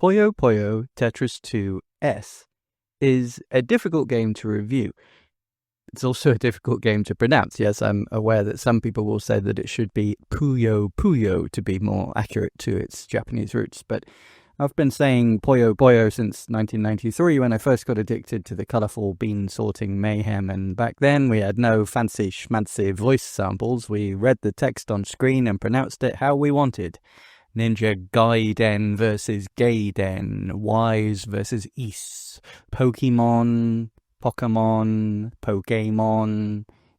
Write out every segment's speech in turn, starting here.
Puyo Puyo Tetris 2S is a difficult game to review. It's also a difficult game to pronounce. Yes, I'm aware that some people will say that it should be Puyo Puyo to be more accurate to its Japanese roots, but I've been saying Puyo Puyo since 1993 when I first got addicted to the colourful bean sorting mayhem, and back then we had no fancy schmancy voice samples. We read the text on screen and pronounced it how we wanted. Ninja Gaiden versus Gaiden, Wise versus Is, Pokemon, Pokemon.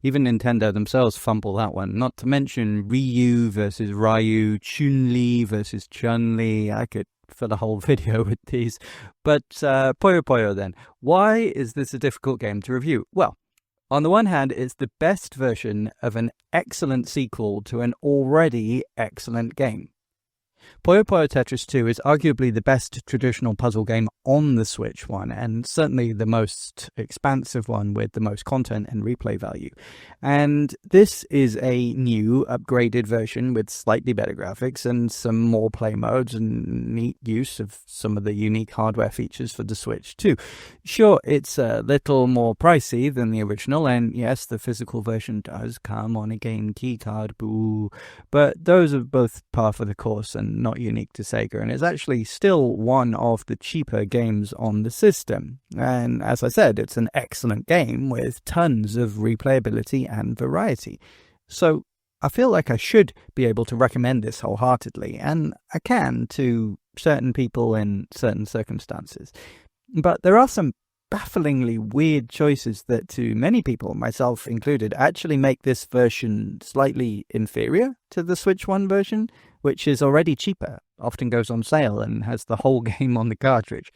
Even Nintendo themselves fumble that one. Not to mention Ryu versus Ryu, Chun-Li versus Chun-Li. I could fill a whole video with these. But Puyo Puyo then. Why is this a difficult game to review? Well, on the one hand, it's the best version of an excellent sequel to an already excellent game. Puyo Puyo Tetris 2 is arguably the best traditional puzzle game on the Switch one, and certainly the most expansive one with the most content and replay value. And this is a new, upgraded version with slightly better graphics and some more play modes and neat use of some of the unique hardware features for the Switch too. Sure, it's a little more pricey than the original, and yes, the physical version does come on a game keycard, boo, but those are both par for the course and not unique to Sega, and it's actually still one of the cheaper games on the system. And as I said, it's an excellent game with tons of replayability and variety. So I feel like I should be able to recommend this wholeheartedly, and I can to certain people in certain circumstances. But there are some bafflingly weird choices that, to many people, myself included, actually make this version slightly inferior to the Switch 1 version, which is already cheaper, often goes on sale, and has the whole game on the cartridge.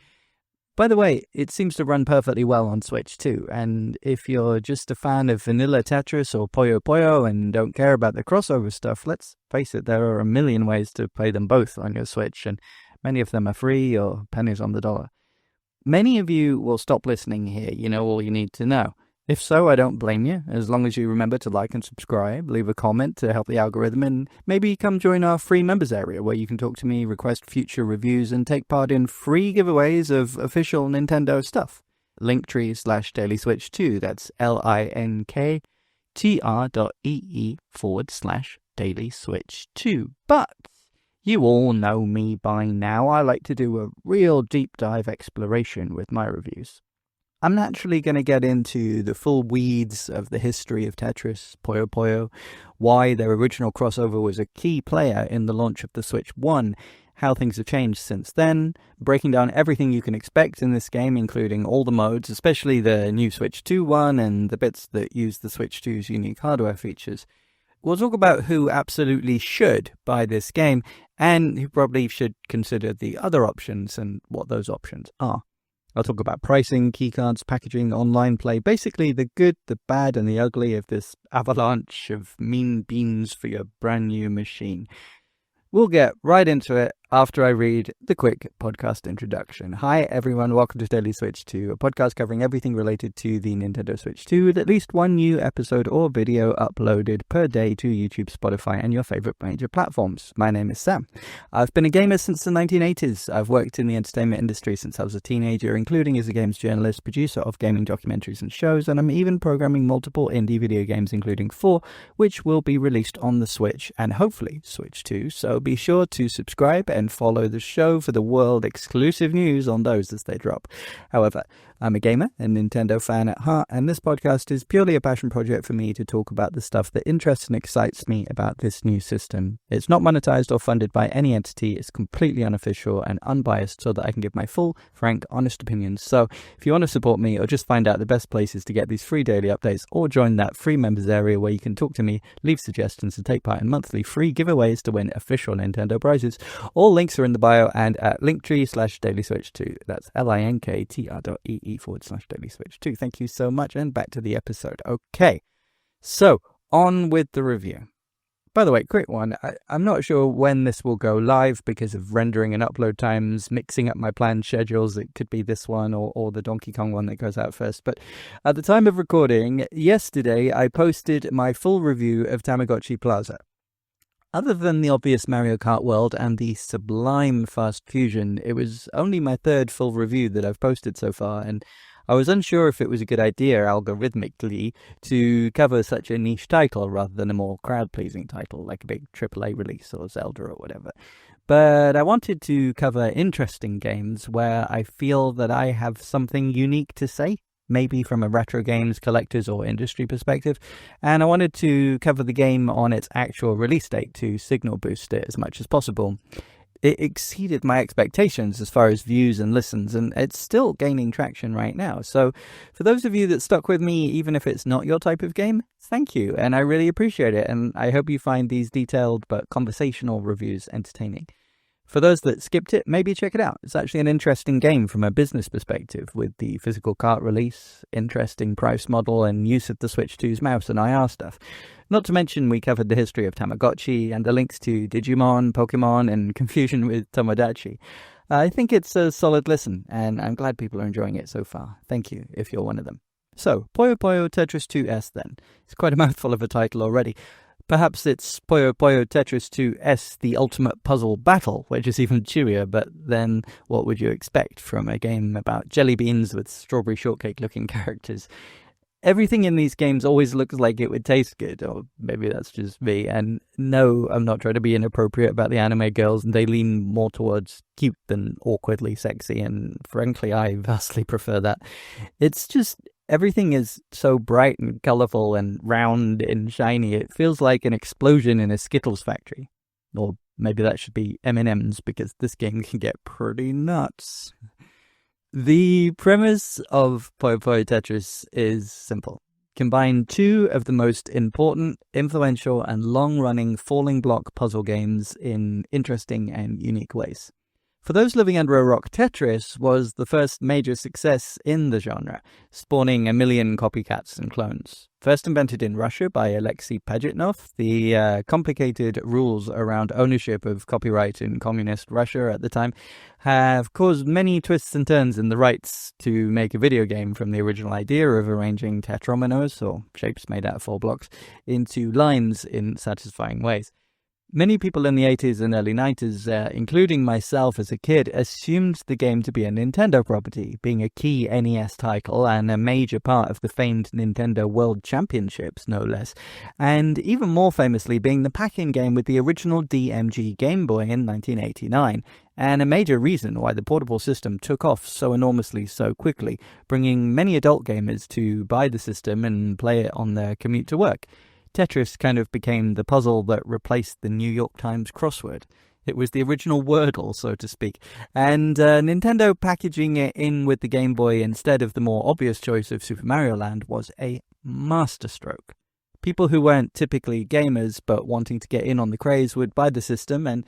By the way, it seems to run perfectly well on Switch too, and if you're just a fan of vanilla Tetris or Puyo Puyo and don't care about the crossover stuff, let's face it, there are a million ways to play them both on your Switch, and many of them are free or pennies on the dollar. Many of you will stop listening here, you know all you need to know. If so, I don't blame you, as long as you remember to like and subscribe, leave a comment to help the algorithm, and maybe come join our free members area where you can talk to me, request future reviews, and take part in free giveaways of official Nintendo stuff. Linktree/DailySwitch2, that's linktr.ee/DailySwitch2. But you all know me by now. I like to do a real deep dive exploration with my reviews. I'm naturally going to get into the full weeds of the history of Tetris, Puyo Puyo, why their original crossover was a key player in the launch of the Switch 1, how things have changed since then, breaking down everything you can expect in this game, including all the modes, especially the new Switch 2 one and the bits that use the Switch 2's unique hardware features. We'll talk about who absolutely should buy this game, and who probably should consider the other options and what those options are. I'll talk about pricing, keycards, packaging, online play, basically the good, the bad, and the ugly of this avalanche of mean beans for your brand new machine. We'll get right into it after I read the quick podcast introduction. Hi everyone, welcome to Daily Switch 2, a podcast covering everything related to the Nintendo Switch 2, with at least one new episode or video uploaded per day to YouTube, Spotify, and your favorite major platforms. My name is Sam. I've been a gamer since the 1980s. I've worked in the entertainment industry since I was a teenager, including as a games journalist, producer of gaming documentaries and shows, and I'm even programming multiple indie video games, including 4, which will be released on the Switch and hopefully Switch 2, so be sure to subscribe and follow the show for the world exclusive news on those as they drop. However, I'm a gamer and Nintendo fan at heart, and this podcast is purely a passion project for me to talk about the stuff that interests and excites me about this new system. It's not monetized or funded by any entity. It's completely unofficial and unbiased so that I can give my full, frank, honest opinions. So if you want to support me or just find out the best places to get these free daily updates, or join that free members area where you can talk to me, leave suggestions, and take part in monthly free giveaways to win official Nintendo prizes, all links are in the bio and at linktree/DailySwitch2. That's linktr.ee/DailySwitch2. Thank you so much, and back to the episode. Okay, so on with the review. By the way, quick one, I'm not sure when this will go live because of rendering and upload times, mixing up my planned schedules. It could be this one or the Donkey Kong one that goes out first. But at the time of recording, yesterday, I posted my full review of Tamagotchi Plaza. Other than the obvious Mario Kart world and the sublime Fast Fusion, it was only my third full review that I've posted so far, and I was unsure if it was a good idea algorithmically to cover such a niche title rather than a more crowd-pleasing title like a big AAA release or Zelda or whatever. But I wanted to cover interesting games where I feel that I have something unique to say, maybe from a retro games collector's or industry perspective, and I wanted to cover the game on its actual release date to signal boost it as much as possible. It exceeded my expectations as far as views and listens, and it's still gaining traction right now. So for those of you that stuck with me, even if it's not your type of game, thank you, and I really appreciate it, and I hope you find these detailed but conversational reviews entertaining. For those that skipped it, maybe check it out. It's actually an interesting game from a business perspective, with the physical cart release, interesting price model, and use of the Switch 2's mouse and IR stuff. Not to mention we covered the history of Tamagotchi and the links to Digimon, Pokemon, and confusion with Tomodachi. I think it's a solid listen, and I'm glad people are enjoying it so far. Thank you, if you're one of them. So, Puyo Puyo Tetris 2S then. It's quite a mouthful of a title already. Perhaps it's Puyo Puyo Tetris 2S, the ultimate puzzle battle, which is even chewier, but then what would you expect from a game about jelly beans with strawberry shortcake-looking characters? Everything in these games always looks like it would taste good, or maybe that's just me, and no, I'm not trying to be inappropriate about the anime girls, and they lean more towards cute than awkwardly sexy, and frankly, I vastly prefer that. It's just everything is so bright and colourful and round and shiny, it feels like an explosion in a Skittles factory. Or maybe that should be M&M's, because this game can get pretty nuts. The premise of Puyo Puyo Tetris is simple. Combine two of the most important, influential, and long-running falling block puzzle games in interesting and unique ways. For those living under a rock, Tetris was the first major success in the genre, spawning a million copycats and clones. First invented in Russia by Alexei Pajitnov, the complicated rules around ownership of copyright in communist Russia at the time have caused many twists and turns in the rights to make a video game, from the original idea of arranging tetrominos, or shapes made out of 4 blocks, into lines in satisfying ways. Many people in the 80s and early 90s, including myself as a kid, assumed the game to be a Nintendo property, being a key NES title and a major part of the famed Nintendo World Championships, no less, and even more famously being the pack-in game with the original DMG Game Boy in 1989, and a major reason why the portable system took off so enormously so quickly, bringing many adult gamers to buy the system and play it on their commute to work. Tetris kind of became the puzzle that replaced the New York Times crossword. It was the original Wordle, so to speak, and Nintendo packaging it in with the Game Boy instead of the more obvious choice of Super Mario Land was a masterstroke. People who weren't typically gamers but wanting to get in on the craze would buy the system, and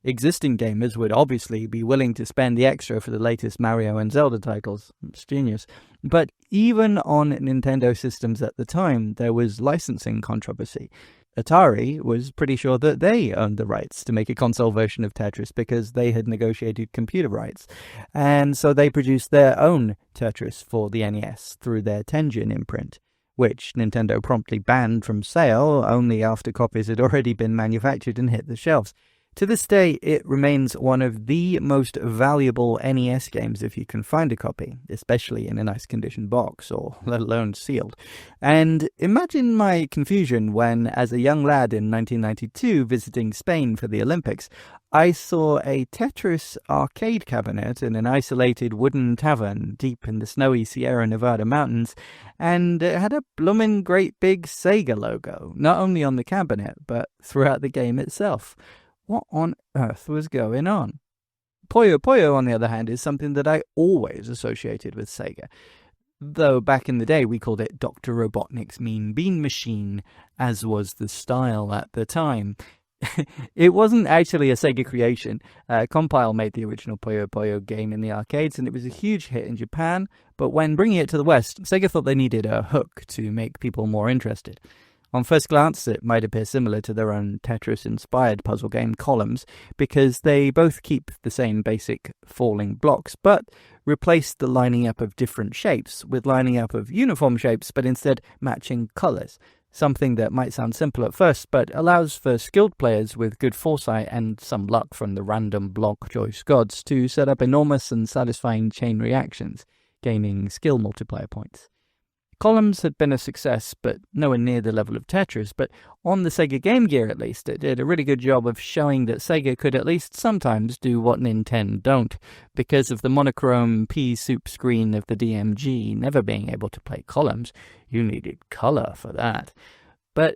existing gamers would obviously be willing to spend the extra for the latest Mario and Zelda titles. It's genius. But even on Nintendo systems at the time, there was licensing controversy. Atari was pretty sure that they owned the rights to make a console version of Tetris because they had negotiated computer rights. And so they produced their own Tetris for the NES through their Tengen imprint, which Nintendo promptly banned from sale only after copies had already been manufactured and hit the shelves. To this day, it remains one of the most valuable NES games if you can find a copy, especially in a nice condition box, or let alone sealed. And imagine my confusion when, as a young lad in 1992 visiting Spain for the Olympics, I saw a Tetris arcade cabinet in an isolated wooden tavern deep in the snowy Sierra Nevada mountains, and it had a bloomin' great big Sega logo, not only on the cabinet, but throughout the game itself. What on earth was going on? Puyo Puyo, on the other hand, is something that I always associated with Sega. Though back in the day we called it Dr. Robotnik's Mean Bean Machine, as was the style at the time. It wasn't actually a Sega creation. Compile made the original Puyo Puyo game in the arcades, and it was a huge hit in Japan, but when bringing it to the West, Sega thought they needed a hook to make people more interested. On first glance, it might appear similar to their own Tetris-inspired puzzle game Columns, because they both keep the same basic falling blocks, but replace the lining up of different shapes with lining up of uniform shapes, but instead matching colours. something that might sound simple at first, but allows for skilled players with good foresight and some luck from the random block choice gods to set up enormous and satisfying chain reactions, gaining skill multiplier points. Columns had been a success, but nowhere near the level of Tetris, but on the Sega Game Gear at least, it did a really good job of showing that Sega could at least sometimes do what Nintendo don't, because of the monochrome pea-soup screen of the DMG never being able to play columns. You needed color for that. But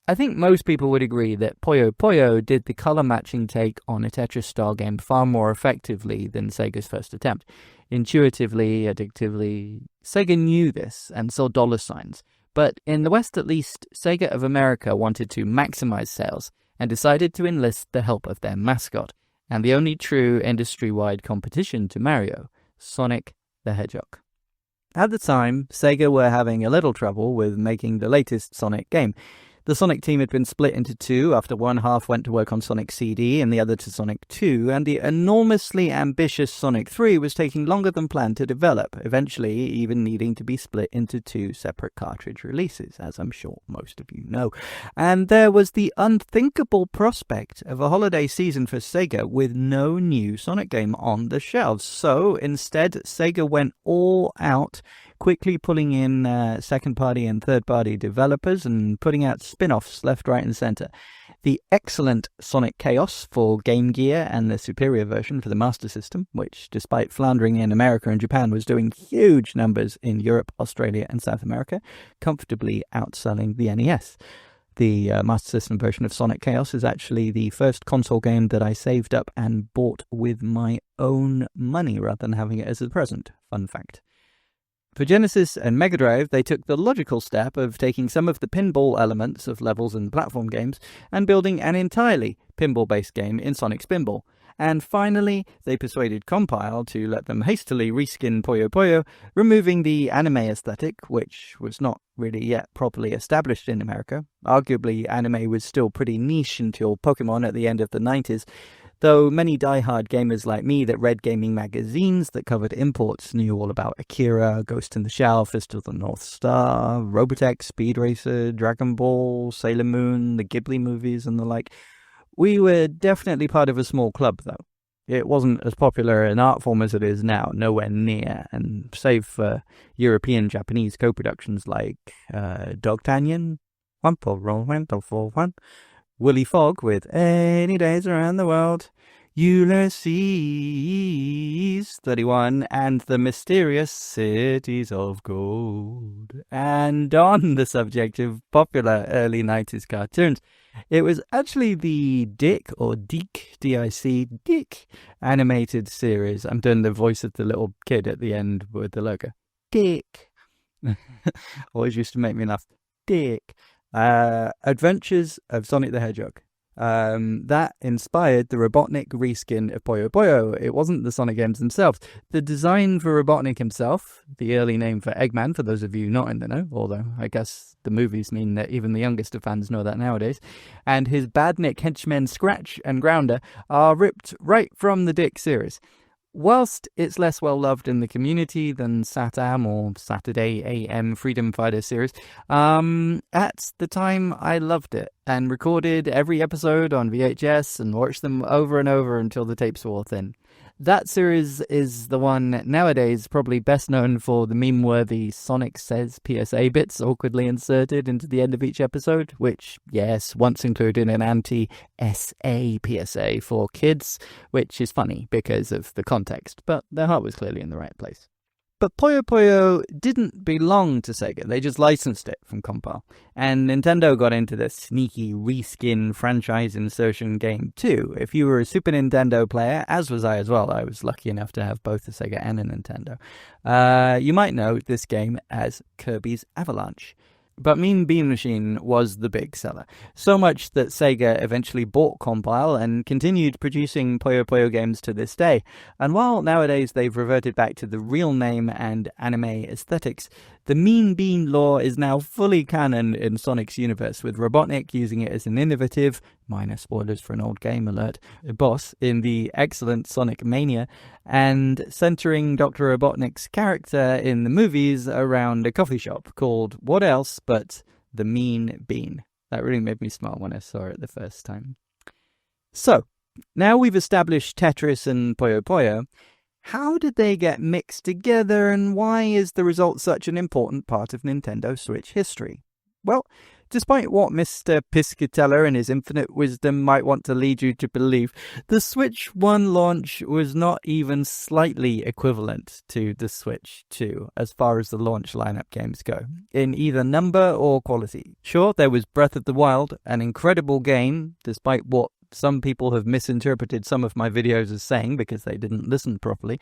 I think most people would agree that Puyo Puyo did the color matching take on a Tetris-style game far more effectively than Sega's first attempt. Intuitively, addictively, Sega knew this and saw dollar signs. But in the West at least, Sega of America wanted to maximize sales and decided to enlist the help of their mascot, and the only true industry-wide competition to Mario, Sonic the Hedgehog. At the time, Sega were having a little trouble with making the latest Sonic game. The Sonic team had been split into two after one half went to work on Sonic CD and the other to Sonic 2, and the enormously ambitious Sonic 3 was taking longer than planned to develop, eventually even needing to be split into two separate cartridge releases, as I'm sure most of you know. And there was the unthinkable prospect of a holiday season for Sega with no new Sonic game on the shelves. So instead, Sega went all out, quickly pulling in second-party and third-party developers and putting out spin-offs left, right, and center. The excellent Sonic Chaos for Game Gear and the superior version for the Master System, which, despite floundering in America and Japan, was doing huge numbers in Europe, Australia, and South America, comfortably outselling the NES. The Master System version of Sonic Chaos is actually the first console game that I saved up and bought with my own money rather than having it as a present. Fun fact. For Genesis and Mega Drive, they took the logical step of taking some of the pinball elements of levels and platform games and building an entirely pinball-based game in Sonic Spinball. And finally, they persuaded Compile to let them hastily reskin Puyo Puyo, removing the anime aesthetic, which was not really yet properly established in America. Arguably, anime was still pretty niche until Pokemon at the end of the 90s, though many die-hard gamers like me that read gaming magazines that covered imports knew all about Akira, Ghost in the Shell, Fist of the North Star, Robotech, Speed Racer, Dragon Ball, Sailor Moon, the Ghibli movies and the like. We were definitely part of a small club, though. It wasn't as popular an art form as it is now, nowhere near, and save for European Japanese co-productions like Dogtanyan, One for Roll, for One, Willy Fogg with Any Days Around the World, Ulysses 31, and The Mysterious Cities of Gold. And on the subject of popular early 90s cartoons, it was actually the Dick, or Deke, D-I-C, Dick, animated series. I'm doing the voice of the little kid at the end with the logo. Dick. Always used to make me laugh. Dick. Adventures of Sonic the Hedgehog. That inspired the Robotnik reskin of Puyo Puyo. It wasn't the Sonic games themselves. The design for Robotnik himself, the early name for Eggman, for those of you not in the know, although I guess the movies mean that even the youngest of fans know that nowadays, and his Badnik henchmen Scratch and Grounder are ripped right from the Dick series. Whilst it's less well-loved in the community than SatAM or Saturday AM Freedom Fighter series, at the time I loved it and recorded every episode on VHS and watched them over and over until the tapes wore thin. That series is the one nowadays probably best known for the meme-worthy Sonic Says PSA bits awkwardly inserted into the end of each episode, which, yes, once included an anti-SA PSA for kids, which is funny because of the context, but their heart was clearly in the right place. But Puyo Puyo didn't belong to Sega, they just licensed it from Compile. And Nintendo got into the sneaky reskin franchise insertion game too. If you were a Super Nintendo player, as was I as well, I was lucky enough to have both a Sega and a Nintendo, you might know this game as Kirby's Avalanche. But Mean Bean Machine was the big seller, so much that Sega eventually bought Compile and continued producing Puyo Puyo games to this day. And while nowadays they've reverted back to the real name and anime aesthetics, the Mean Bean lore is now fully canon in Sonic's universe, with Robotnik using it as an innovative, minor spoilers for an old game alert, boss in the excellent Sonic Mania, and centering Dr. Robotnik's character in the movies around a coffee shop called what else but the mean bean. That really made me smile when I saw it the first time. So, now we've established Tetris and Puyo Puyo, how did they get mixed together, and why is the result such an important part of Nintendo Switch history? Well, despite what Mr. Piscatella and his infinite wisdom might want to lead you to believe, the Switch 1 launch was not even slightly equivalent to the Switch 2 as far as the launch lineup games go, in either number or quality. Sure, there was Breath of the Wild, an incredible game, despite what some people have misinterpreted some of my videos as saying because they didn't listen properly,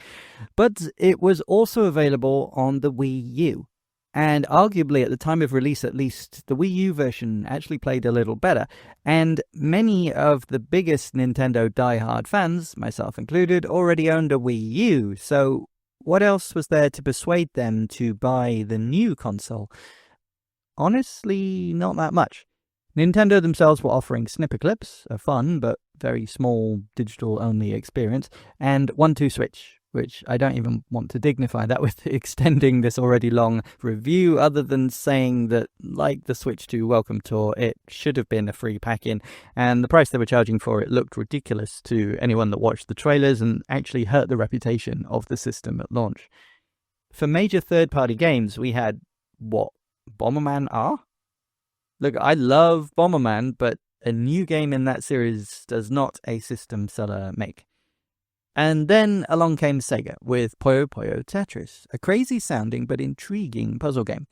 but it was also available on the Wii U. And arguably, at the time of release at least, the Wii U version actually played a little better, and many of the biggest Nintendo diehard fans, myself included, already owned a Wii U, so what else was there to persuade them to buy the new console? Honestly, not that much. Nintendo themselves were offering snipper clips, a fun but very small digital-only experience, and 1-2 Switch, which I don't even want to dignify that with extending this already long review, other than saying that, like the Switch 2 Welcome Tour, it should have been a free pack-in, and the price they were charging for it looked ridiculous to anyone that watched the trailers and actually hurt the reputation of the system at launch. For major third-party games, we had, Bomberman R? Look, I love Bomberman, but a new game in that series does not a system seller make. And then along came Sega with Puyo Puyo Tetris, a crazy-sounding but intriguing puzzle game.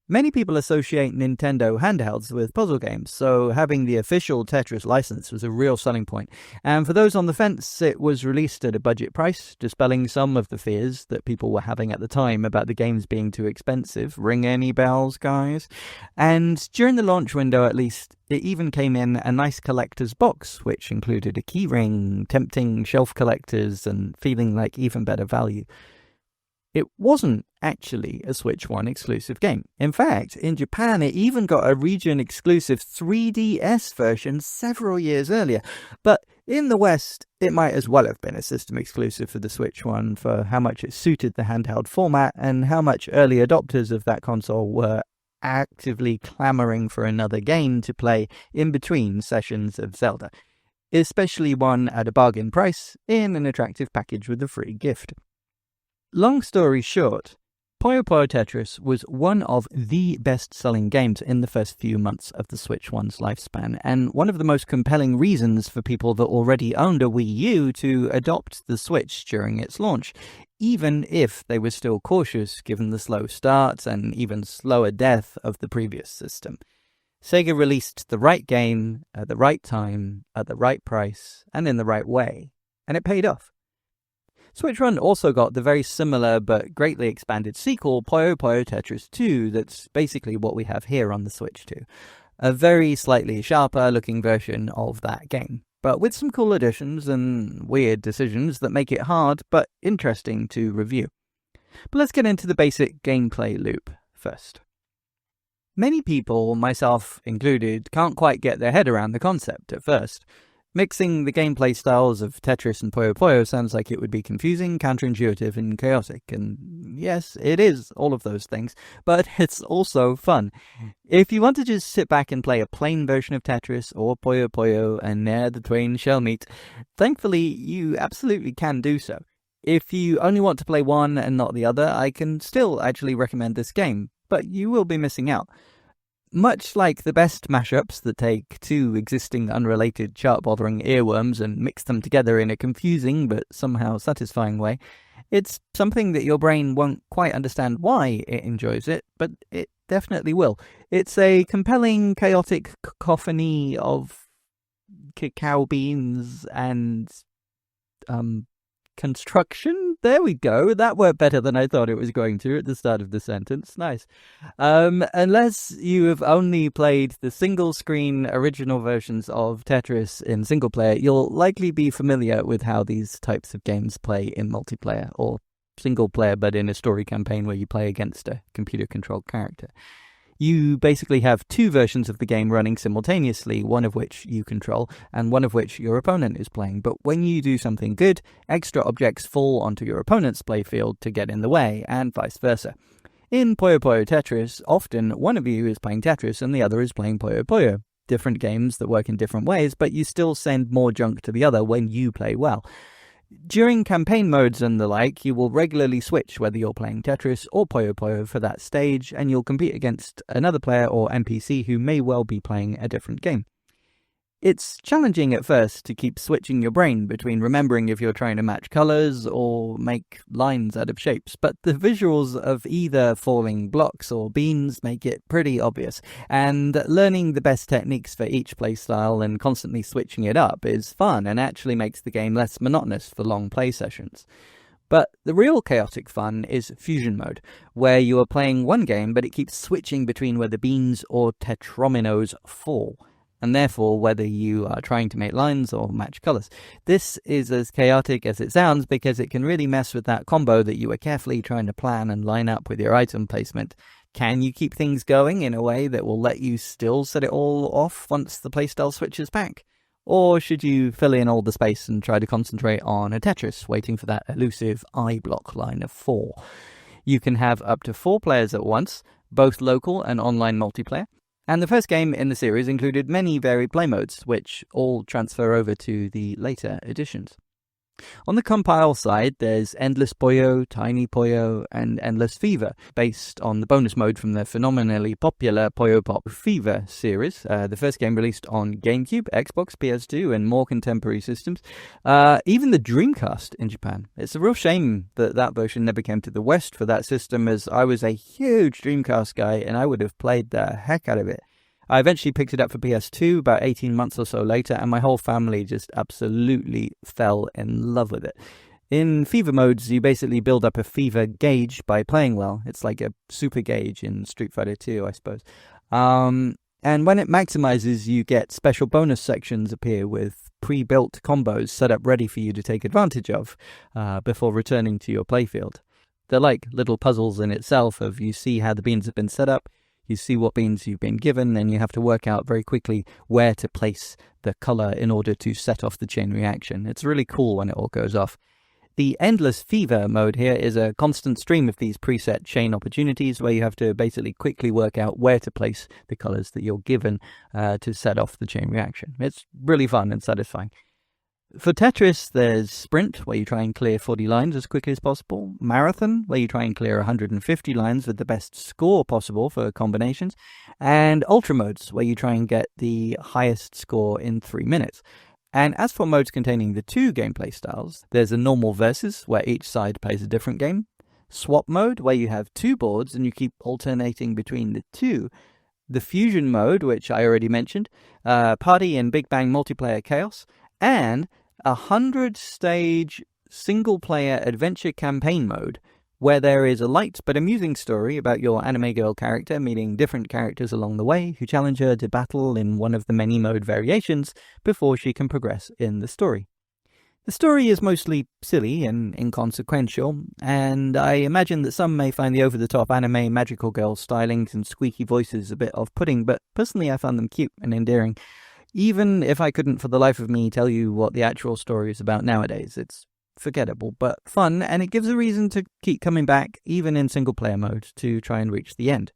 Many people associate Nintendo handhelds with puzzle games, so having the official Tetris license was a real selling point. And for those on the fence, it was released at a budget price, dispelling some of the fears that people were having at the time about the games being too expensive. Ring any bells, guys? And during the launch window, at least, it even came in a nice collector's box, which included a keyring, tempting shelf collectors, and feeling like even better value. It wasn't actually a Switch 1 exclusive game. In fact, in Japan, it even got a region-exclusive 3DS version several years earlier. But in the West, it might as well have been a system exclusive for the Switch 1 for how much it suited the handheld format and how much early adopters of that console were actively clamoring for another game to play in between sessions of Zelda, especially one at a bargain price in an attractive package with a free gift. Long story short, Puyo Puyo Tetris was one of the best-selling games in the first few months of the Switch 1's lifespan, and one of the most compelling reasons for people that already owned a Wii U to adopt the Switch during its launch, even if they were still cautious given the slow start and even slower death of the previous system. Sega released the right game at the right time, at the right price, and in the right way, and it paid off. Switch 1 also got the very similar but greatly expanded sequel, Puyo Puyo Tetris 2, that's basically what we have here on the Switch 2. A very slightly sharper looking version of that game, but with some cool additions and weird decisions that make it hard but interesting to review. But let's get into the basic gameplay loop first. Many people, myself included, can't quite get their head around the concept at first. Mixing the gameplay styles of Tetris and Puyo Puyo sounds like it would be confusing, counterintuitive, and chaotic, and yes, it is all of those things, but it's also fun. If you want to just sit back and play a plain version of Tetris or Puyo Puyo and ne'er the twain shall meet, thankfully you absolutely can do so. If you only want to play one and not the other, I can still actually recommend this game, but you will be missing out. Much like the best mashups that take two existing unrelated chart-bothering earworms and mix them together in a confusing but somehow satisfying way, it's something that your brain won't quite understand why it enjoys it, but it definitely will. It's a compelling, chaotic cacophony of cacao beans and construction? There we go. That worked better than I thought it was going to at the start of the sentence. Nice. Unless you have only played the single-screen original versions of Tetris in single-player, you'll likely be familiar with how these types of games play in multiplayer, or single-player but in a story campaign where you play against a computer-controlled character. You basically have two versions of the game running simultaneously, one of which you control and one of which your opponent is playing. But when you do something good, extra objects fall onto your opponent's playfield to get in the way, and vice versa. In Puyo Puyo Tetris, often one of you is playing Tetris and the other is playing Puyo Puyo. Different games that work in different ways, but you still send more junk to the other when you play well. During campaign modes and the like, you will regularly switch whether you're playing Tetris or Puyo Puyo for that stage, and you'll compete against another player or NPC who may well be playing a different game. It's challenging at first to keep switching your brain between remembering if you're trying to match colours or make lines out of shapes, but the visuals of either falling blocks or beans make it pretty obvious, and learning the best techniques for each playstyle and constantly switching it up is fun and actually makes the game less monotonous for long play sessions. But the real chaotic fun is fusion mode, where you are playing one game but it keeps switching between whether beans or tetrominos fall, and therefore whether you are trying to make lines or match colours. This is as chaotic as it sounds because it can really mess with that combo that you were carefully trying to plan and line up with your item placement. Can you keep things going in a way that will let you still set it all off once the playstyle switches back? Or should you fill in all the space and try to concentrate on a Tetris, waiting for that elusive I block line of 4? You can have up to 4 players at once, both local and online multiplayer. And the first game in the series included many varied play modes, which all transfer over to the later editions. On the compile side, there's Endless Puyo, Tiny Puyo, and Endless Fever, based on the bonus mode from the phenomenally popular Puyo Pop Fever series. The first game released on GameCube, Xbox, PS2, and more contemporary systems. Even the Dreamcast in Japan. It's a real shame that that version never came to the West for that system, as I was a huge Dreamcast guy and I would have played the heck out of it. I eventually picked it up for PS2 about 18 months or so later, and my whole family just absolutely fell in love with it. In Fever modes, you basically build up a Fever gauge by playing well. It's like a super gauge in Street Fighter 2, I suppose. And when it maximizes, you get special bonus sections appear with pre-built combos set up ready for you to take advantage of before returning to your playfield. They're like little puzzles in itself of you see how the beans have been set up, you see what beans you've been given, and you have to work out very quickly where to place the color in order to set off the chain reaction. It's really cool when it all goes off. The Endless Fever mode here is a constant stream of these preset chain opportunities where you have to basically quickly work out where to place the colors that you're given to set off the chain reaction. It's really fun and satisfying. For Tetris, there's Sprint, where you try and clear 40 lines as quickly as possible. Marathon, where you try and clear 150 lines with the best score possible for combinations. And Ultra modes, where you try and get the highest score in 3 minutes. And as for modes containing the 2 gameplay styles, there's a normal versus, where each side plays a different game. Swap mode, where you have 2 boards and you keep alternating between the 2. The Fusion mode, which I already mentioned. Party and Big Bang multiplayer chaos. And 100-stage single-player adventure campaign mode, where there is a light but amusing story about your anime girl character meeting different characters along the way who challenge her to battle in one of the many mode variations before she can progress in the story. The story is mostly silly and inconsequential, and I imagine that some may find the over-the-top anime magical girl stylings and squeaky voices a bit off-putting, but personally I found them cute and endearing. Even if I couldn't for the life of me tell you what the actual story is about nowadays, it's forgettable but fun, and it gives a reason to keep coming back, even in single-player mode, to try and reach the end.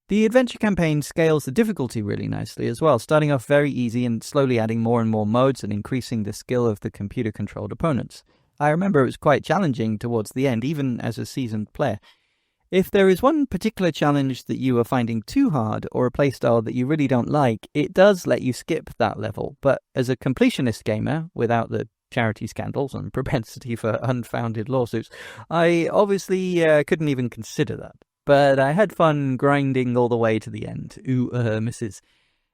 The adventure campaign scales the difficulty really nicely as well, starting off very easy and slowly adding more and more modes and increasing the skill of the computer-controlled opponents. I remember it was quite challenging towards the end, even as a seasoned player. If there is one particular challenge that you are finding too hard or a playstyle that you really don't like, it does let you skip that level. But as a completionist gamer, without the charity scandals and propensity for unfounded lawsuits, I obviously couldn't even consider that. But I had fun grinding all the way to the end. Misses.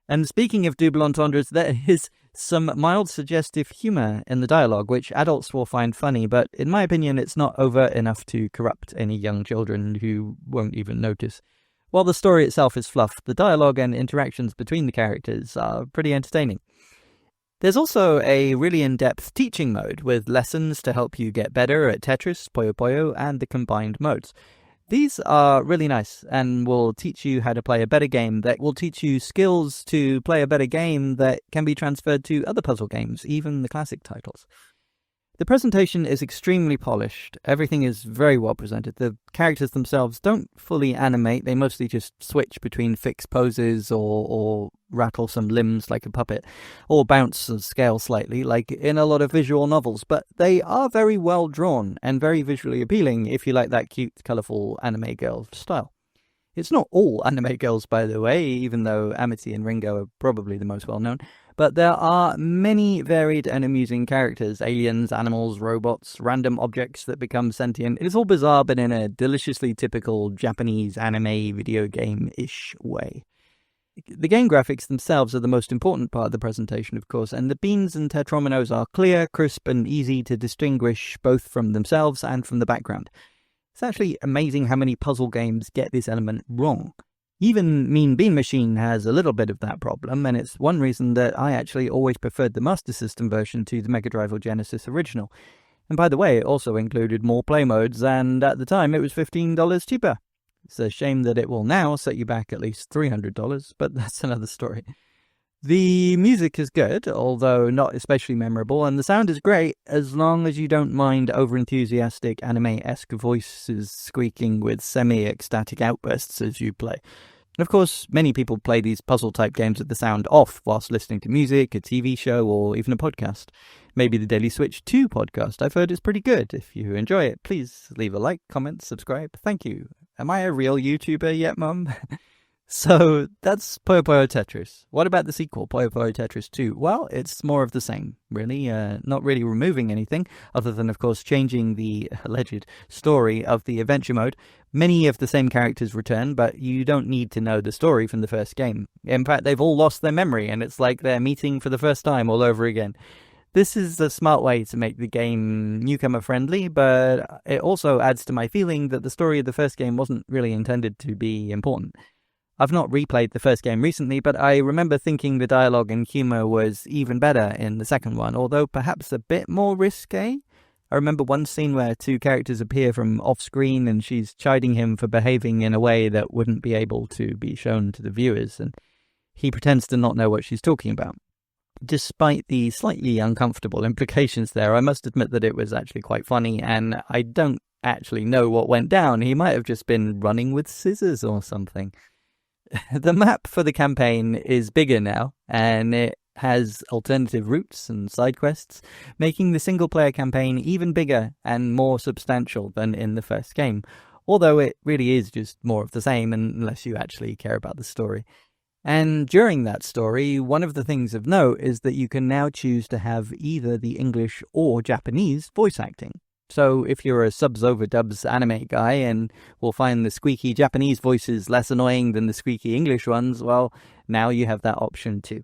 And speaking of double entendres, there is some mild suggestive humour in the dialogue, which adults will find funny, but in my opinion it's not overt enough to corrupt any young children who won't even notice. While the story itself is fluff, the dialogue and interactions between the characters are pretty entertaining. There's also a really in-depth teaching mode with lessons to help you get better at Tetris, Puyo Puyo, and the combined modes. These are really nice and will teach you how to play a better game that will teach you skills to play a better game that can be transferred to other puzzle games, even the classic titles. The presentation is extremely polished. Everything is very well presented. The characters themselves don't fully animate. They mostly just switch between fixed poses or rattle some limbs like a puppet, or bounce and scale slightly like in a lot of visual novels. But they are very well drawn and very visually appealing if you like that cute, colourful anime girl style. It's not all anime girls, by the way, even though Amity and Ringo are probably the most well-known. But there are many varied and amusing characters, aliens, animals, robots, random objects that become sentient. It's all bizarre, but in a deliciously typical Japanese anime video game-ish way. The game graphics themselves are the most important part of the presentation, of course, and the beans and tetrominos are clear, crisp, and easy to distinguish both from themselves and from the background. It's actually amazing how many puzzle games get this element wrong. Even Mean Bean Machine has a little bit of that problem, and it's one reason that I actually always preferred the Master System version to the Mega Drive or Genesis original. And by the way, it also included more play modes, and at the time it was $15 cheaper. It's a shame that it will now set you back at least $300, but that's another story. The music is good, although not especially memorable, and the sound is great as long as you don't mind over-enthusiastic anime-esque voices squeaking with semi-ecstatic outbursts as you play. And of course, many people play these puzzle-type games with the sound off whilst listening to music, a TV show, or even a podcast. Maybe the Daily Switch 2 podcast. I've heard it's pretty good. If you enjoy it, please leave a like, comment, subscribe. Thank you. Am I a real YouTuber yet, Mum? So that's Puyo Puyo Tetris. What about the sequel, Puyo Puyo Tetris 2? Well, it's more of the same, really. Not really removing anything, other than, of course, changing the alleged story of the adventure mode. Many of the same characters return, but you don't need to know the story from the first game. In fact, they've all lost their memory, and it's like they're meeting for the first time all over again. This is the smart way to make the game newcomer-friendly, but it also adds to my feeling that the story of the first game wasn't really intended to be important. I've not replayed the first game recently, but I remember thinking the dialogue and humour was even better in the second one, although perhaps a bit more risque. I remember one scene where two characters appear from off-screen and she's chiding him for behaving in a way that wouldn't be able to be shown to the viewers, and he pretends to not know what she's talking about. Despite the slightly uncomfortable implications there, I must admit that it was actually quite funny, and I don't actually know what went down. He might have just been running with scissors or something. The map for the campaign is bigger now, and it has alternative routes and side quests, making the single-player campaign even bigger and more substantial than in the first game, although it really is just more of the same unless you actually care about the story. And during that story, one of the things of note is that you can now choose to have either the English or Japanese voice acting. So if you're a subs over dubs anime guy and will find the squeaky Japanese voices less annoying than the squeaky English ones, well, now you have that option too.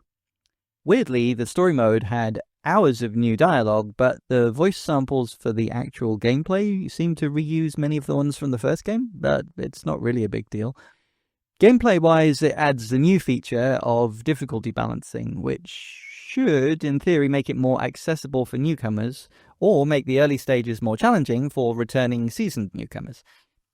Weirdly, the story mode had hours of new dialogue, but the voice samples for the actual gameplay seem to reuse many of the ones from the first game, but it's not really a big deal. Gameplay-wise, it adds the new feature of difficulty balancing, which should, in theory, make it more accessible for newcomers, or make the early stages more challenging for returning seasoned newcomers.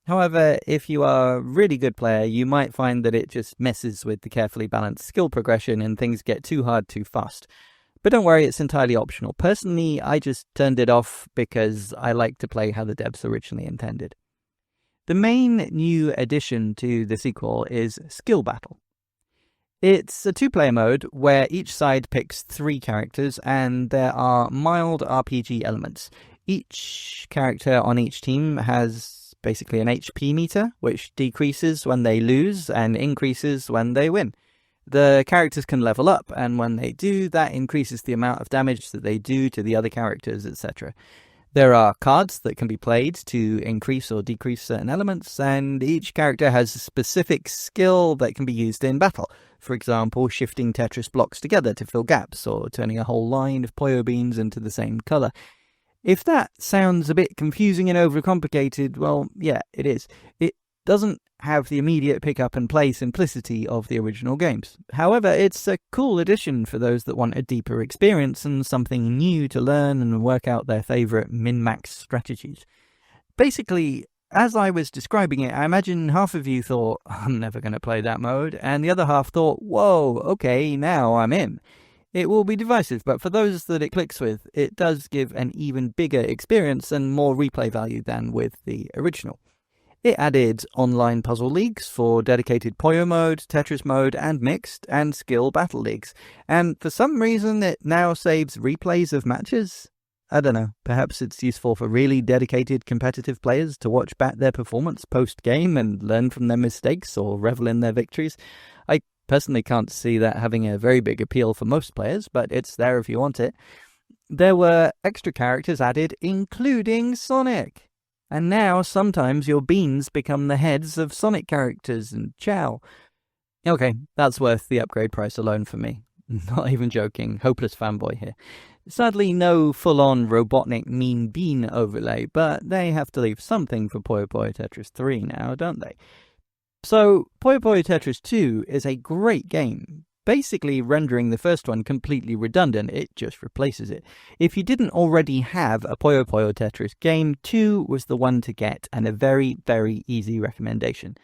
However, if you are a really good player, you might find that it just messes with the carefully balanced skill progression and things get too hard too fast. But don't worry, it's entirely optional. Personally, I just turned it off because I like to play how the devs originally intended. The main new addition to the sequel is Skill Battle. It's a two-player mode where each side picks 3 characters and there are mild RPG elements. Each character on each team has basically an HP meter, which decreases when they lose and increases when they win. The characters can level up, and when they do, that increases the amount of damage that they do to the other characters, etc. There are cards that can be played to increase or decrease certain elements, and each character has a specific skill that can be used in battle. For example, shifting Tetris blocks together to fill gaps, or turning a whole line of Puyo beans into the same colour. If that sounds a bit confusing and overcomplicated, well, yeah, it is. It doesn't have the immediate pick-up and play simplicity of the original games. However, it's a cool addition for those that want a deeper experience and something new to learn and work out their favourite min-max strategies. Basically, as I was describing it, I imagine half of you thought, I'm never going to play that mode, and the other half thought, whoa, okay, now I'm in. It will be divisive, but for those that it clicks with, it does give an even bigger experience and more replay value than with the original. It added online puzzle leagues for dedicated Puyo mode, Tetris mode, and mixed and skill battle leagues. And for some reason, it now saves replays of matches. I don't know, perhaps it's useful for really dedicated competitive players to watch back their performance post-game and learn from their mistakes or revel in their victories. I personally can't see that having a very big appeal for most players, but it's there if you want it. There were extra characters added, including Sonic. And now, sometimes your beans become the heads of Sonic characters and CHAO. Okay, that's worth the upgrade price alone for me. Not even joking, hopeless fanboy here. Sadly, no full-on Robotnik mean bean overlay, but they have to leave something for Puyo Puyo Tetris 3 now, don't they? So, Puyo Puyo Tetris 2 is a great game, basically rendering the first one completely redundant. It just replaces it. If you didn't already have a Puyo Puyo Tetris game, 2 was the one to get, and a very, very easy recommendation.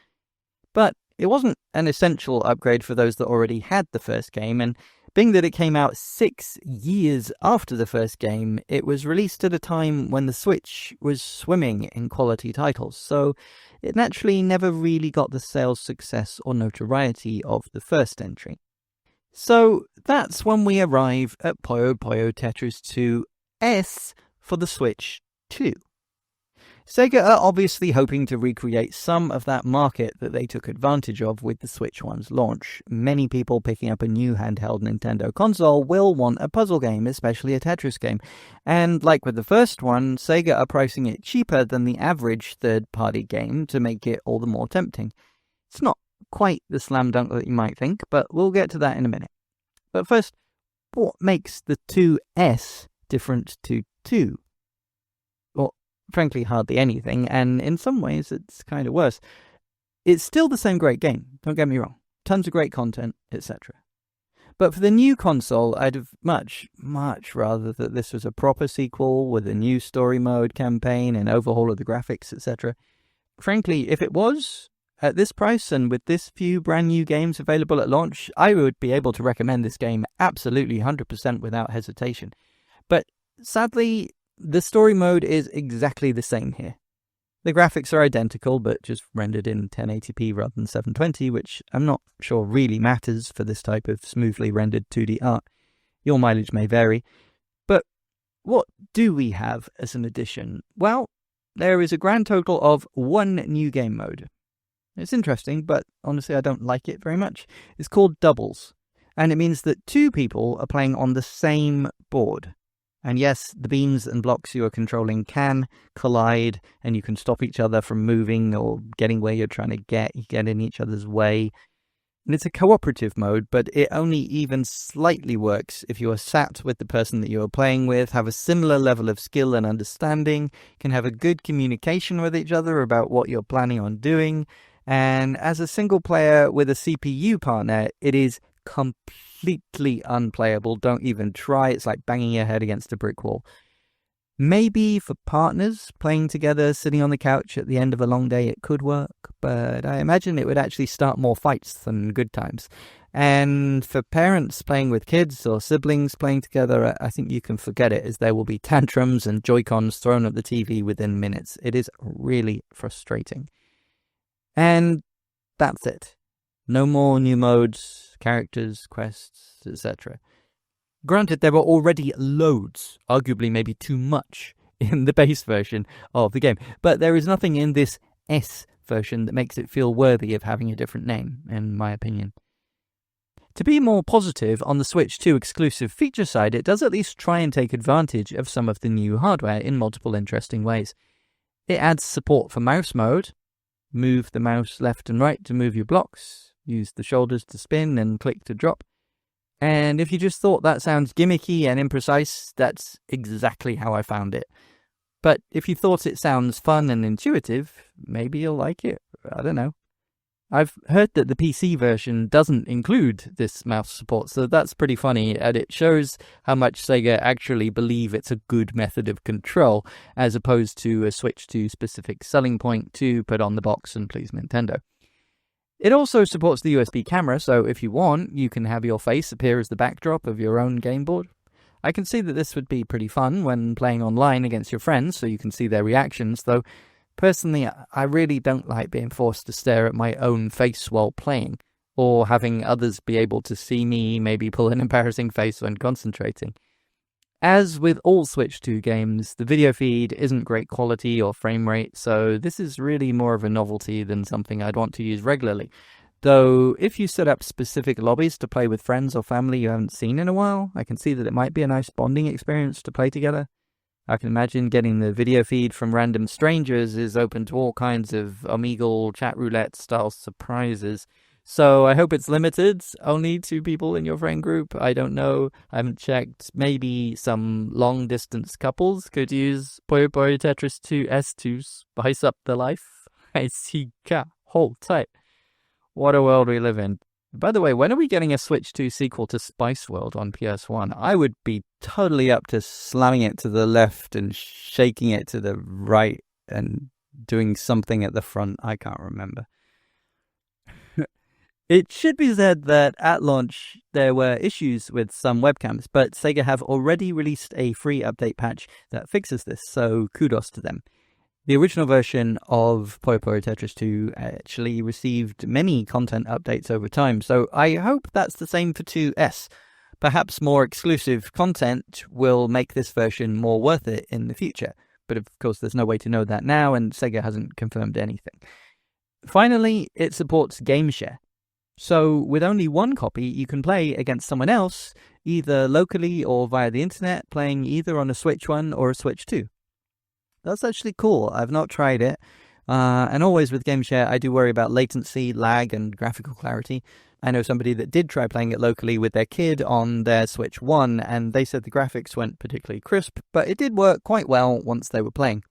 But it wasn't an essential upgrade for those that already had the first game, and being that it came out 6 years after the first game, it was released at a time when the Switch was swimming in quality titles, so it naturally never really got the sales success or notoriety of the first entry. So that's when we arrive at Puyo Puyo Tetris 2 S for the Switch 2. Sega are obviously hoping to recreate some of that market that they took advantage of with the Switch 1's launch. Many people picking up a new handheld Nintendo console will want a puzzle game, especially a Tetris game. And like with the first one, Sega are pricing it cheaper than the average third-party game to make it all the more tempting. It's not quite the slam dunk that you might think, but we'll get to that in a minute. But first, what makes the 2S different to 2? Frankly, hardly anything, and in some ways it's kind of worse. It's still the same great game, don't get me wrong. Tons of great content, etc. But for the new console, I'd have much, much rather that this was a proper sequel with a new story mode, campaign, and overhaul of the graphics, etc. Frankly, if it was, at this price and with this few brand new games available at launch, I would be able to recommend this game absolutely 100% without hesitation. But sadly, the story mode is exactly the same here. The graphics are identical, but just rendered in 1080p rather than 720, which I'm not sure really matters for this type of smoothly rendered 2D art. Your mileage may vary. But what do we have as an addition? Well, there is a grand total of 1 new game mode. It's interesting, but honestly I don't like it very much. It's called Doubles, and it means that 2 people are playing on the same board. And yes, the beams and blocks you are controlling can collide, and you can stop each other from moving or getting where you're trying to get. You get in each other's way. And it's a cooperative mode, but it only even slightly works if you are sat with the person that you are playing with, have a similar level of skill and understanding, can have a good communication with each other about what you're planning on doing. And as a single player with a CPU partner, it is completely unplayable. Don't even try. It's like banging your head against a brick wall. Maybe for partners playing together, sitting on the couch at the end of a long day, it could work, but I imagine it would actually start more fights than good times. And for parents playing with kids or siblings playing together, I think you can forget it, as there will be tantrums and Joy-Cons thrown at the TV within minutes. It is really frustrating. And that's it. No more new modes, characters, quests, etc. Granted, there were already loads, arguably maybe too much, in the base version of the game, but there is nothing in this S version that makes it feel worthy of having a different name, in my opinion. To be more positive, on the Switch 2 exclusive feature side, it does at least try and take advantage of some of the new hardware in multiple interesting ways. It adds support for mouse mode. Move the mouse left and right to move your blocks, use the shoulders to spin and click to drop. And if you just thought that sounds gimmicky and imprecise, that's exactly how I found it. But if you thought it sounds fun and intuitive, maybe you'll like it. I don't know. I've heard that the PC version doesn't include this mouse support, so that's pretty funny, and it shows how much Sega actually believe it's a good method of control, as opposed to a Switch 2 specific selling point to put on the box and please Nintendo. It also supports the USB camera, so if you want, you can have your face appear as the backdrop of your own game board. I can see that this would be pretty fun when playing online against your friends, so you can see their reactions, though personally, I really don't like being forced to stare at my own face while playing, or having others be able to see me maybe pull an embarrassing face when concentrating. As with all Switch 2 games, the video feed isn't great quality or frame rate, so this is really more of a novelty than something I'd want to use regularly. Though, if you set up specific lobbies to play with friends or family you haven't seen in a while, I can see that it might be a nice bonding experience to play together. I can imagine getting the video feed from random strangers is open to all kinds of Omegle chat roulette style surprises. So I hope it's limited, only 2 people in your friend group. I don't know, I haven't checked. Maybe some long distance couples could use Puyo Puyo Tetris 2S to spice up their life. I see, hold tight. What a world we live in. By the way, when are we getting a Switch 2 sequel to Spice World on PS1? I would be totally up to slamming it to the left and shaking it to the right and doing something at the front. I can't remember. It should be said that at launch there were issues with some webcams, but Sega have already released a free update patch that fixes this, so kudos to them. The original version of Puyo Puyo Tetris 2 actually received many content updates over time, so I hope that's the same for 2S. Perhaps more exclusive content will make this version more worth it in the future, but of course there's no way to know that now, and Sega hasn't confirmed anything. Finally, it supports Gameshare. So with only one copy, you can play against someone else, either locally or via the internet, playing either on a Switch 1 or a Switch 2. That's actually cool. I've not tried it. And always with Gameshare, I do worry about latency, lag, and graphical clarity. I know somebody that did try playing it locally with their kid on their Switch 1, and they said the graphics weren't particularly crisp, but it did work quite well once they were playing.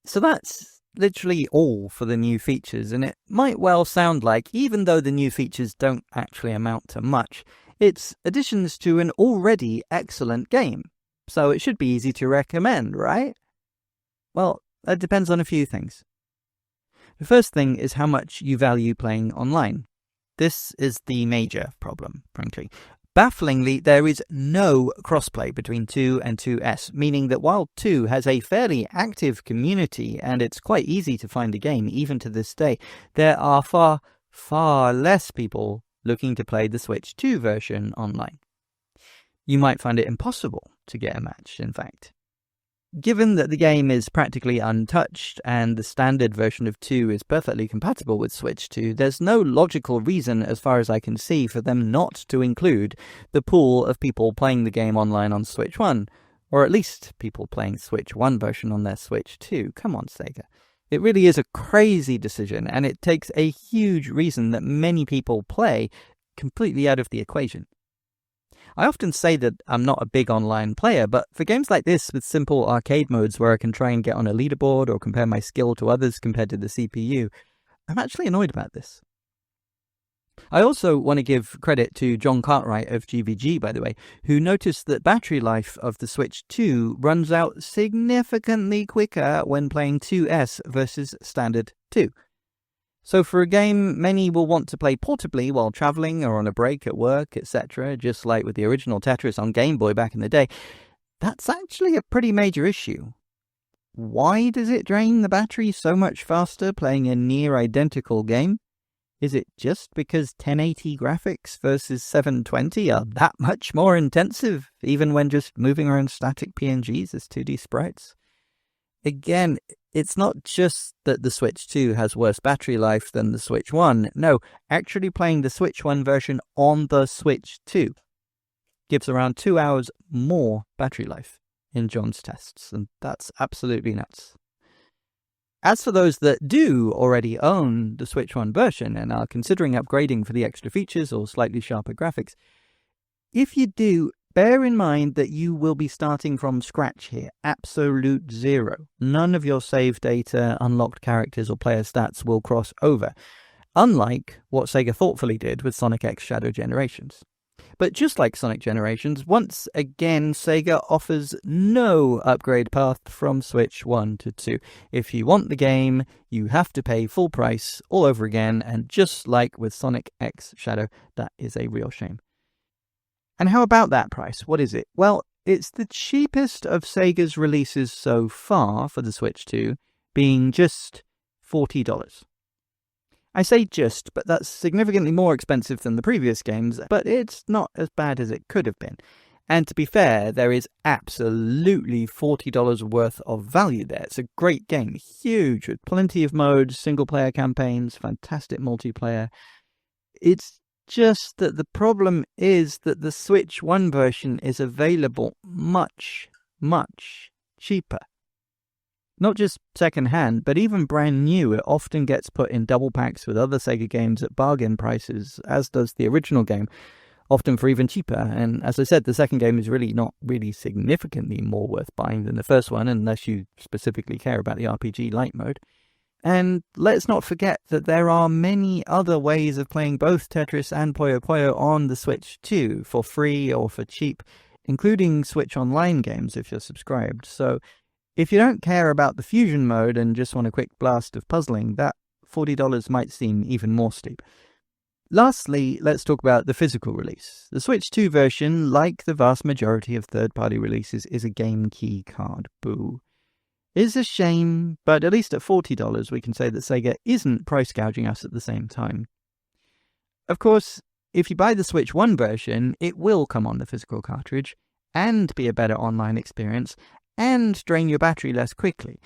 So that's literally all for the new features, and it might well sound like, even though the new features don't actually amount to much, it's additions to an already excellent game. So it should be easy to recommend, right? Well, that depends on a few things. The first thing is how much you value playing online. This is the major problem, frankly. Bafflingly, there is no crossplay between 2 and 2S, meaning that while 2 has a fairly active community and it's quite easy to find a game even to this day, there are far, far less people looking to play the Switch 2 version online. You might find it impossible to get a match, in fact. Given that the game is practically untouched and the standard version of 2 is perfectly compatible with Switch 2, there's no logical reason, as far as I can see, for them not to include the pool of people playing the game online on Switch 1, or at least people playing Switch 1 version on their Switch 2. Come on, Sega. It really is a crazy decision, and it takes a huge reason that many people play completely out of the equation. I often say that I'm not a big online player, but for games like this with simple arcade modes where I can try and get on a leaderboard or compare my skill to others compared to the CPU, I'm actually annoyed about this. I also want to give credit to Jon Cartwright of GVG, by the way, who noticed that battery life of the Switch 2 runs out significantly quicker when playing 2S versus standard 2. So for a game many will want to play portably while travelling or on a break at work, etc., just like with the original Tetris on Game Boy back in the day, that's actually a pretty major issue. Why does it drain the battery so much faster playing a near identical game? Is it just because 1080 graphics versus 720 are that much more intensive, even when just moving around static PNGs as 2D sprites? Again, it's not just that the Switch 2 has worse battery life than the Switch 1. No, actually playing the Switch 1 version on the Switch 2 gives around 2 hours more battery life in Jon's tests, and that's absolutely nuts. As for those that do already own the Switch 1 version and are considering upgrading for the extra features or slightly sharper graphics, if you do, bear in mind that you will be starting from scratch here, absolute zero. None of your save data, unlocked characters or player stats will cross over, unlike what Sega thoughtfully did with Sonic X Shadow Generations. But just like Sonic Generations, once again, Sega offers no upgrade path from Switch 1 to 2. If you want the game, you have to pay full price all over again, and just like with Sonic X Shadow, that is a real shame. And how about that price? What is it? Well, it's the cheapest of Sega's releases so far for the Switch 2, being just $40. I say just, but that's significantly more expensive than the previous games, but it's not as bad as it could have been. And to be fair, there is absolutely $40 worth of value there. It's a great game, huge, with plenty of modes, single-player campaigns, fantastic multiplayer. It's just that the problem is that the Switch 1 version is available much, much cheaper. Not just second-hand, but even brand new. It often gets put in double packs with other Sega games at bargain prices, as does the original game, often for even cheaper. And as I said, the second game is really not really significantly more worth buying than the first one, unless you specifically care about the RPG Lite mode. And let's not forget that there are many other ways of playing both Tetris and Puyo Puyo on the Switch too, for free or for cheap, including Switch Online games if you're subscribed. So if you don't care about the fusion mode and just want a quick blast of puzzling, that $40 might seem even more steep. Lastly, let's talk about the physical release. The Switch 2 version, like the vast majority of third-party releases, is a game key card. Boo. It's a shame, but at least at $40 we can say that Sega isn't price gouging us at the same time. Of course, if you buy the Switch 1 version, it will come on the physical cartridge, and be a better online experience, and drain your battery less quickly.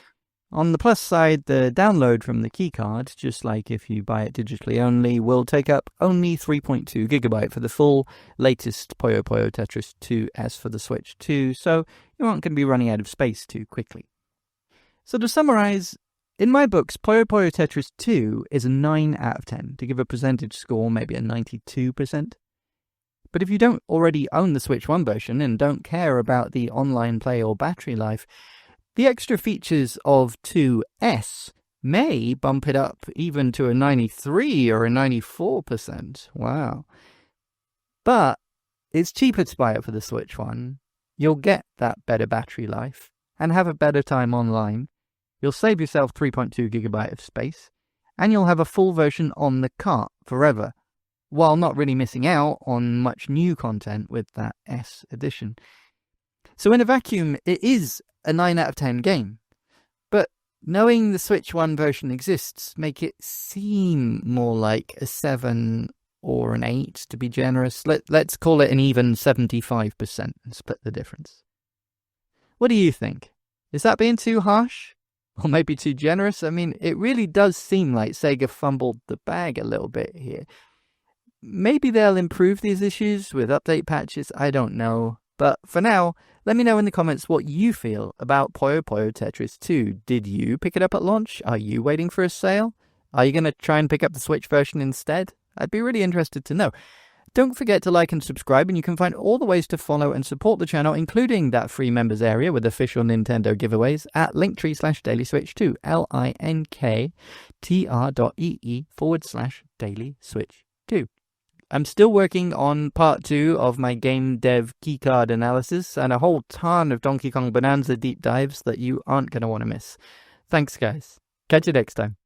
On the plus side, the download from the keycard, just like if you buy it digitally only, will take up only 3.2 GB for the full latest Puyo Puyo Tetris 2S for the Switch 2, so you aren't going to be running out of space too quickly. So to summarize, in my books, Puyo Puyo Tetris 2 is a 9 out of 10, to give a percentage score maybe a 92%. But if you don't already own the Switch 1 version and don't care about the online play or battery life, the extra features of 2S may bump it up even to a 93 or a 94%. Wow. But it's cheaper to buy it for the Switch 1. You'll get that better battery life and have a better time online. You'll save yourself 3.2 GB of space, and you'll have a full version on the cart forever, while not really missing out on much new content with that S edition. So in a vacuum, it is a 9 out of 10 game. But knowing the Switch 1 version exists make it seem more like a 7 or an 8 to be generous. Let's call it an even 75% and split the difference. What do you think? Is that being too harsh? Or maybe too generous? I mean, it really does seem like Sega fumbled the bag a little bit here. Maybe they'll improve these issues with update patches, I don't know. But for now, let me know in the comments what you feel about Puyo Puyo Tetris 2. Did you pick it up at launch? Are you waiting for a sale? Are you going to try and pick up the Switch version instead? I'd be really interested to know. Don't forget to like and subscribe, and you can find all the ways to follow and support the channel, including that free members area with official Nintendo giveaways at linktree/dailyswitch2, linktr.ee/dailyswitch2. I'm still working on part 2 of my game dev keycard analysis and a whole ton of Donkey Kong Bonanza deep dives that you aren't going to want to miss. Thanks, guys. Catch you next time.